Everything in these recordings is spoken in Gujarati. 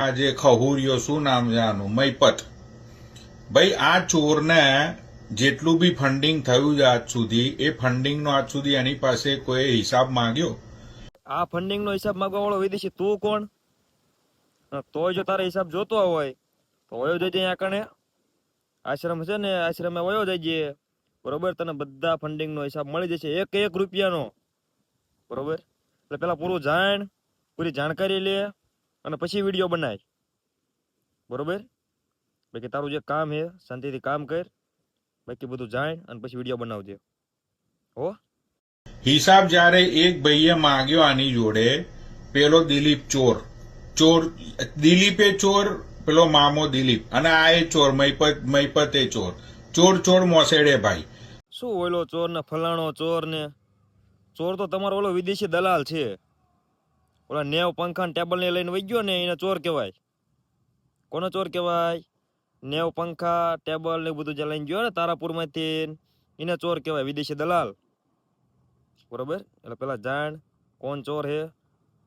આ જે ખહુરિયો શું નામ છે આનું મૈપત ભાઈ આ ચોરને જેટલું બી ફંડિંગ થયું છે આજ સુધી એ ફંડિંગનો આજ સુધી એની પાસે કોઈ હિસાબ માંગ્યો? આ ફંડિંગ નો હિસાબ માંગવા વાળો વિદેશી તું કોણ? તોય જો તારે હિસાબ જોતો હોય તો વયો જજે અહીંયા કણે આશ્રમ છે ને, આશ્રમે વયો જજે બરોબર. તને બધા ફંડિંગ નો હિસાબ મળી જશે, એક રૂપિયાનો બરોબર. એટલે પેલા પૂરું જાણ, પૂરી જાણકારી લે અને પછી વિડીયો બનાય બરોબર. બાકી તારું જે કામ છે શાંતિથી કામ કર, બાકી બધું જાણ અને પછી વિડીયો બનાવજે હો. હિસાબ જ્યારે એક ભાઈએ માંગ્યો આની જોડે, પેલો દિલીપ ચોર ચોર દિલીપે ચોર, પેલો મામો દિલીપ, અને આ એ ચોર મૈપત એ ચોર, ચોર ચોર મોસેડે ભાઈ. શું ઓલો ચોર ને ફલાણો ચોર ને? ચોર તો તમારો ઓલો વિદેશી દલાલ છે. ઓલા નેવ પંખા ટેબલ ને લઈને વહી ગયો ને એને ચોર કહેવાય. કોનો ચોર કહેવાય? નેવ પંખા ટેબલ ને બધું જે લઈને ગયો ને તારાપુર માંથી, એને ચોર કહેવાય, વિદેશી દલાલ બરોબર. એટલે પેલા જાણ કોણ ચોર હે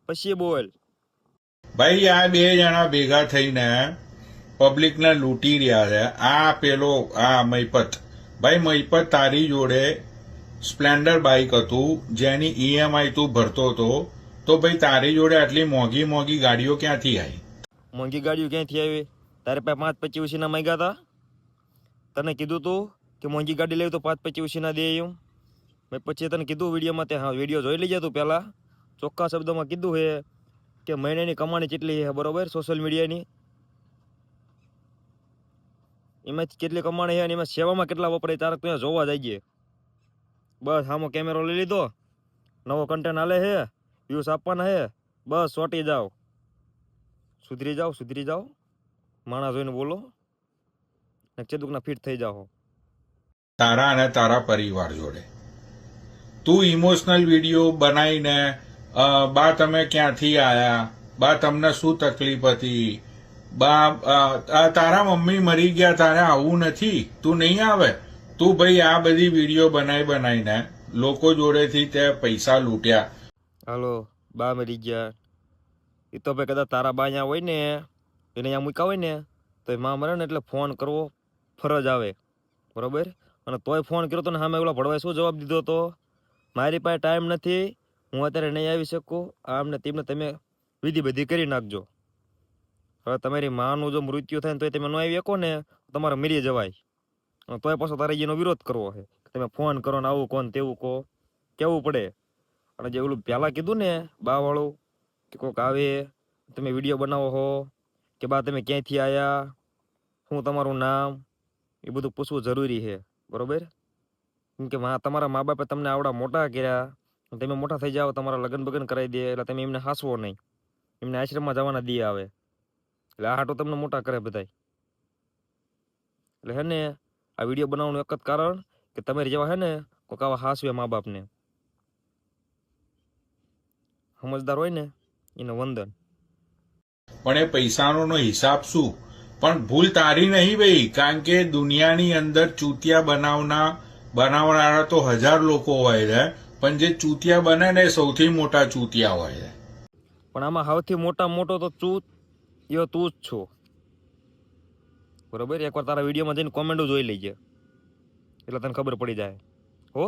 પછી બોલ. ભાઈ આ બે જણા ભેગા થઈને પબ્લિકને લૂંટી રહ્યા છે. આ પેલો આ મૈપત ભાઈ, મૈપત તારી જોડે સ્પ્લેન્ડર બાઇક હતું જેની ઈએમઆઈ તું ભરતો હતો, તો ભાઈ તારી જોડે આટલી મોંઘી મોંઘી ગાડીઓ ક્યાંથી આવી? મોંઘી ગાડીઓ ક્યાંથી આવી? તારે પાસે 5-25 ઉછીના માંગ્યા હતા? તને કીધું તું કે મોંઘી ગાડી લેવી તો 5-25 ઉછીના દે એમ? મેં પછી તને કીધું વિડીયોમાં, તે હા વિડીયો જોઈ લેજે તું. પહેલા ચોખ્ખા શબ્દોમાં કીધું હે કે મહિનાની કમાણી કેટલી છે બરોબર, સોશિયલ મીડિયાની એમાંથી કેટલી કમાણી છે અને એમાં સેવામાં કેટલા વપરાય તારે ત્યાં જોવા જઈએ. બસ આમાં કેમેરો લઈ લીધો, નવો કન્ટેન્ટ હાલે છે, વ્યૂઝ આપવાના છે, બસ સોટી જાઓ, સુધરી જાઓ, માણસ જોઈને બોલો ને ચેદુકના ફિટ થઈ જાઓ. તારા અને તારા પરિવાર જોડે તું ઇમોશનલ વિડીયો બનાવીને બા તમે ક્યાંથી આયા, બા તમને શું તકલીફ હતી, બા તારા મમ્મી મરી ગયા, તારે આવું નથી, તું નહીં આવે. તું ભાઈ આ બધી વિડીયો બનાવીને લોકો જોડેથી તે પૈસા લૂંટ્યા. હાલો, બા મરી ગયા એ તો ભાઈ કદાચ તારા બા અહીંયા હોય ને, એને અહીંયા મૂક્યા હોય ને, તો એ માં મરે ને એટલે ફોન કરવો ફરજ આવે બરોબર. અને તોય ફોન કર્યો તો ને સામે ઓલા ભડવાએ શું જવાબ દીધો હતો? મારી પાસે ટાઈમ નથી, હું અત્યારે નહીં આવી શકું, આમને તેમને તમે વિધિ બધી કરી નાખજો. હવે તમારી માનું જો મૃત્યુ થાય ને તોય તમે ન આવી શકો ને, તમારે મરી જવાય. તોય પાછો તારે એનો વિરોધ કરવો છે, તમે ફોન કરો ને આવું કોણ તેવું કહો, કેવું પડે. અને જે ઓલું પહેલા કીધું ને બા વાળું કે કોઈક આવે તમે વિડીયો બનાવો હો કે બા તમે ક્યાંયથી આવ્યા, શું તમારું નામ, એ બધું પૂછવું જરૂરી છે બરોબર. કેમ કે તમારા મા બાપે તમને આવડા મોટા કર્યા, તમે મોટા થઈ જાઓ, તમારા લગ્ન બગન કરાવી દે એટલે તમે એમને હાંસવો નહીં, એમને આશ્રમમાં જવાના દી આવે એટલે આ હાટો તમને મોટા કરે બધાય. એટલે હે ને આ વિડીયો બનાવવાનું એક જ કારણ કે તમારી જેવા હે ને કોઈક આવા હાસવે મા બાપને, સમજદાર હોય ને એને વંદન. પણ એ પૈસાનો હિસાબ શું? પણ ભૂલ તારી નહીં ભાઈ, કારણ કે દુનિયાની અંદર ચૂતિયા બનાવનારા તો 1000 લોકો હોય છે, પણ જે ચૂતિયા બને ને સૌથી મોટા ચૂતિયા હોય છે. પણ આમાં સૌથી મોટો તો તું જ છો બરોબર. એકવાર તારા વિડીયોમાં જઈને કોમેન્ટો જોઈ લેજે એટલે તને ખબર પડી જાય હો.